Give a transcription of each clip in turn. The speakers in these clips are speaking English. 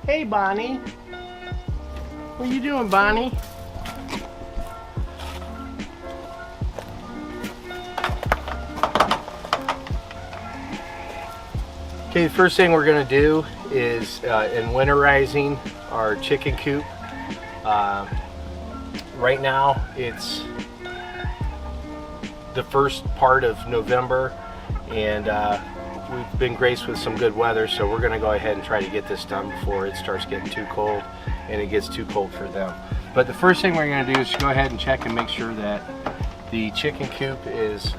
Hey, Bonnie. What are you doing, Bonnie? Okay, the first thing we're going to do is in winterizing our chicken coop. Right now it's the first part of November, and we've been graced with some good weather, so we're going to go ahead and try to get this done before it starts getting too cold and it gets too cold for them. But the first thing we're going to do is go ahead and check and make sure that the chicken coop is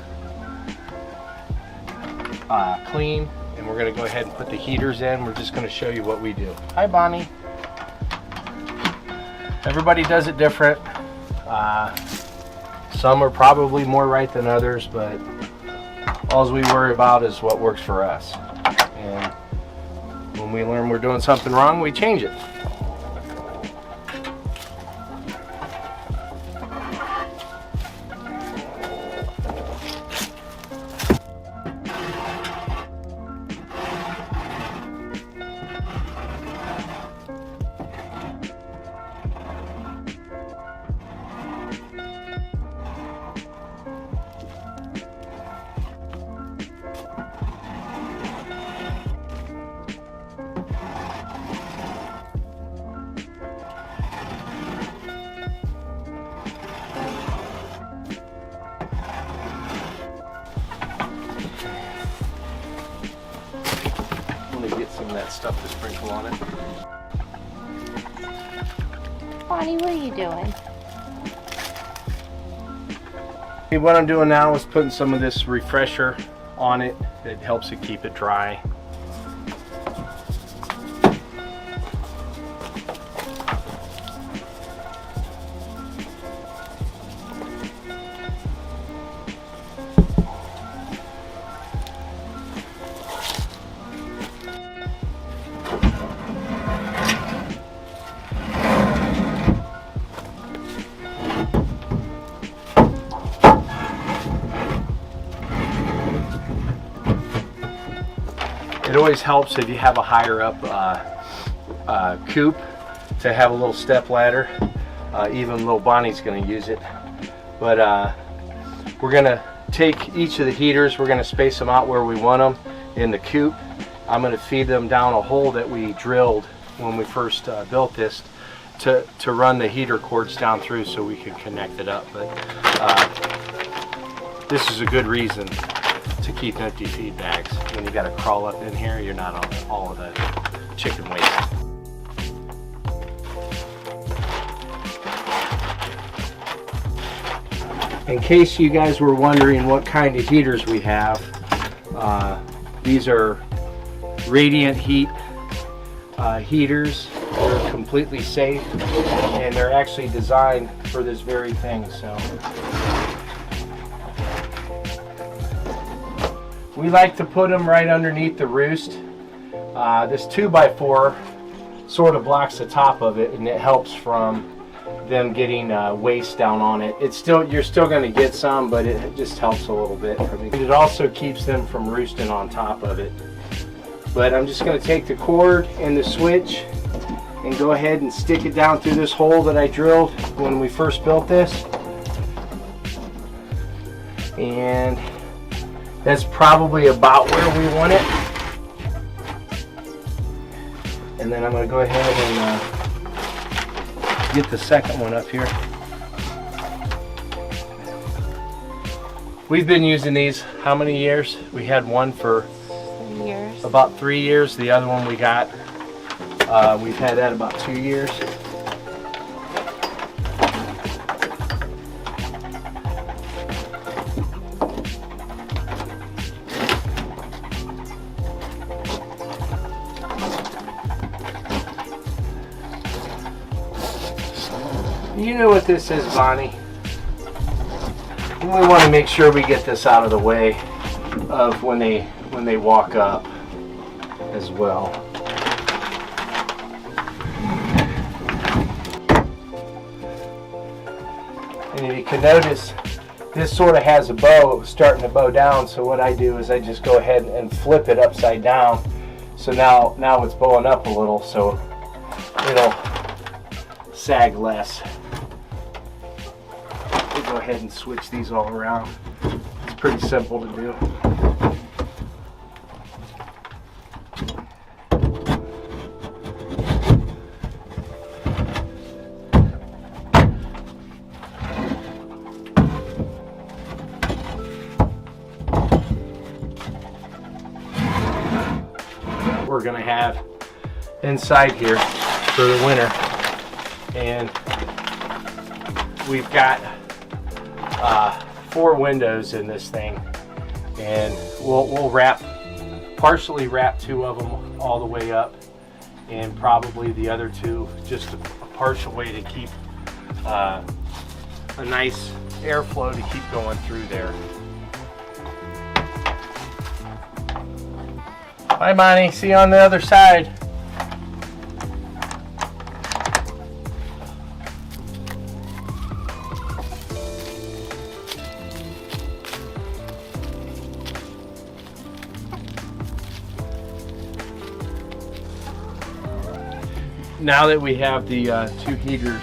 clean, and we're going to go ahead and put the heaters in. We're just going to show you what we do. Hi, Bonnie. Everybody does it different. Some are probably more right than others, but all we worry about is what works for us. And when we learn we're doing something wrong, we change it. Get some of that stuff to sprinkle on it. Bonnie, what are you doing? Okay, what I'm doing now is putting some of this refresher on it. It helps it keep it dry. It always helps if you have a higher up coop to have a little step ladder. Even little Bonnie's going to use it. But we're going to take each of the heaters, we're going to space them out where we want them in the coop. I'm going to feed them down a hole that we drilled when we first built this to run the heater cords down through so we can connect it up. But this is a good reason to keep empty feed bags. When you got to crawl up in here, you're not on all of the chicken waste. In case you guys were wondering what kind of heaters we have, these are radiant heat heaters. They're completely safe, and they're actually designed for this very thing. So we like to put them right underneath the roost. This 2x4 sort of blocks the top of it, and it helps from them getting waste down on it. You're still going to get some, but it just helps a little bit. It also keeps them from roosting on top of it. But I'm just going to take the cord and the switch and go ahead and stick it down through this hole that I drilled when we first built this. And that's probably about where we want it. And then I'm going to go ahead and get the second one up here. We've been using these how many years? We had one for about 3 years. The other one we got, we've had that about 2 years. You know what this is, Bonnie. We want to make sure we get this out of the way of when they walk up as well. And if you can notice, this sort of has a bow starting to bow down, so what I do is I just go ahead and flip it upside down. So now it's bowing up a little, so it'll sag less. We'll go ahead and switch these all around. It's pretty simple to do. We're going to have inside here for the winter, and we've got 4 windows in this thing, and we'll partially wrap 2 of them all the way up, and probably the other 2 just a partial way to keep a nice airflow to keep going through there. Bye, Monty. See you on the other side. Now that we have the 2 heaters,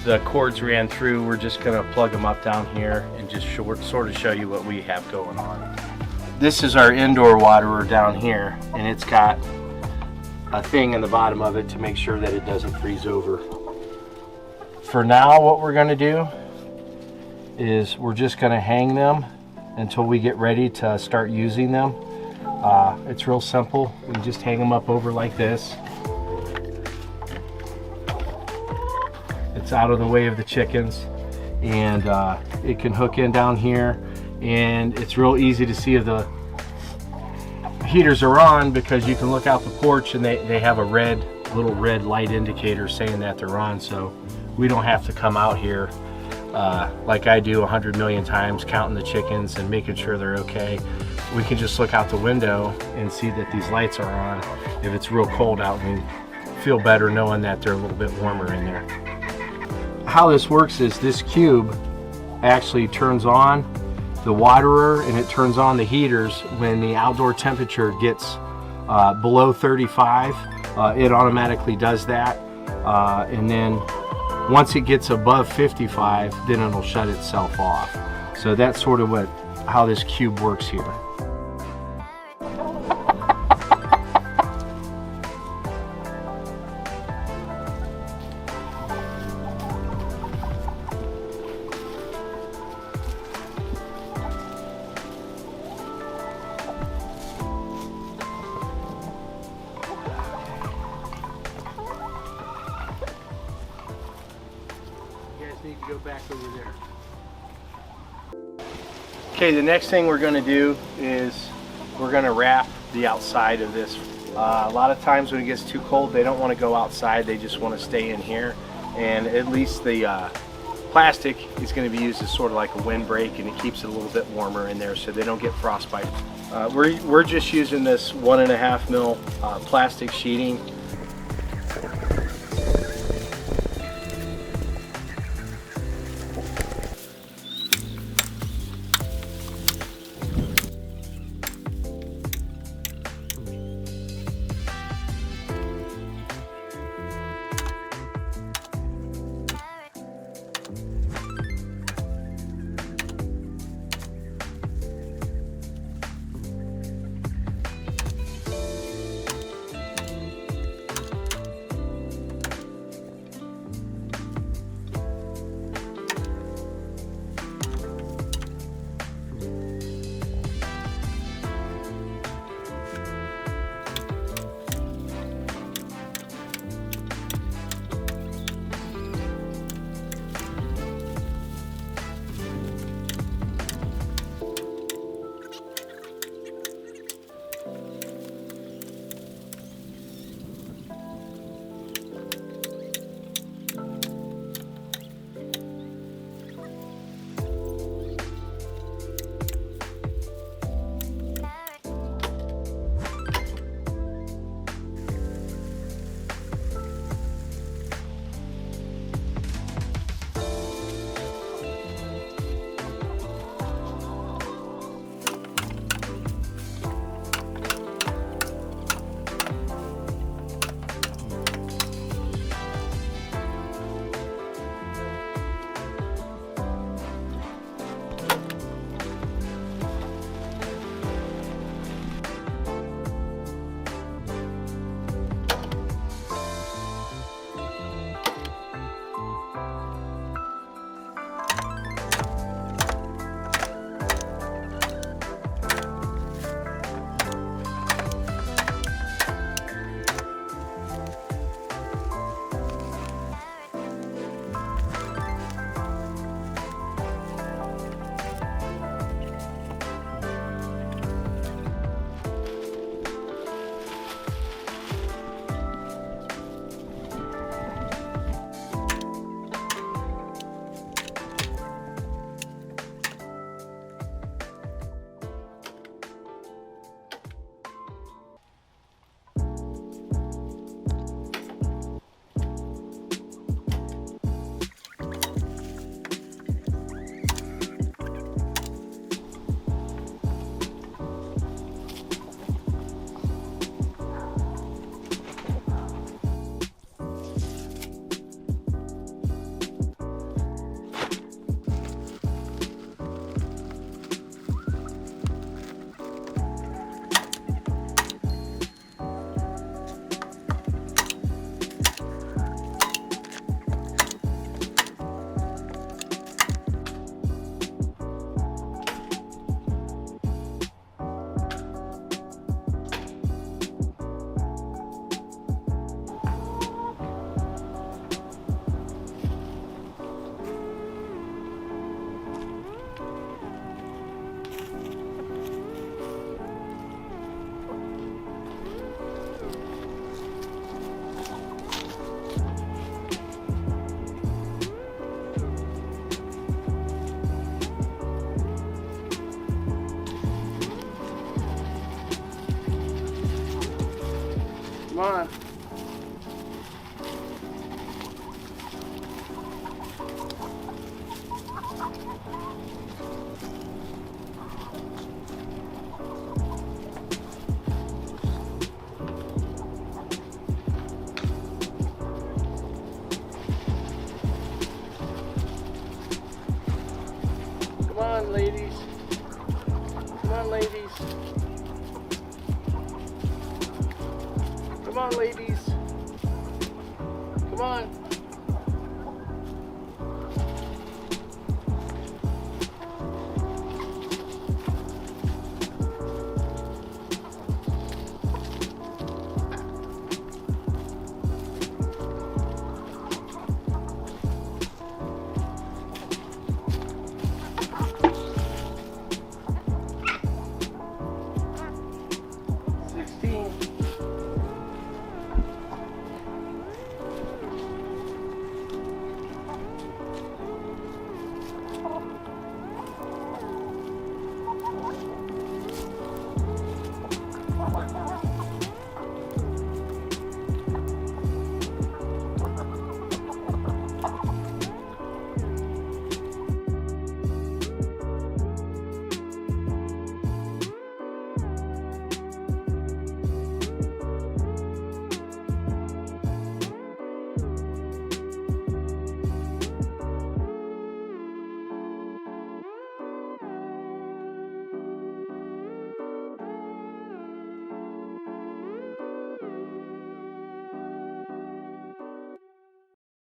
the cords ran through, we're just going to plug them up down here and just sort of show you what we have going on. This is our indoor waterer down here, and it's got a thing in the bottom of it to make sure that it doesn't freeze over. For now, what we're going to do is we're just going to hang them until we get ready to start using them. It's real simple. We just hang them up over like this. It's out of the way of the chickens, and it can hook in down here. And it's real easy to see if the heaters are on because you can look out the porch and they have a little red light indicator saying that they're on, so we don't have to come out here like I do 100 million times counting the chickens and making sure they're okay. We can just look out the window and see that these lights are on if it's real cold out, and feel better knowing that they're a little bit warmer in there. How this works is this cube actually turns on the waterer and it turns on the heaters when the outdoor temperature gets below 35. It automatically does that, and then once it gets above 55, then it'll shut itself off. So that's sort of how this cube works here. Need to go back over there. Okay, the next thing we're going to do is we're going to wrap the outside of this. A lot of times when it gets too cold, they don't want to go outside, they just want to stay in here, and at least the plastic is going to be used as sort of like a windbreak, and it keeps it a little bit warmer in there so they don't get frostbite. We're just using this 1.5 mil plastic sheeting. Come on. Come on, ladies. Come on, ladies. Come on, ladies. Come on.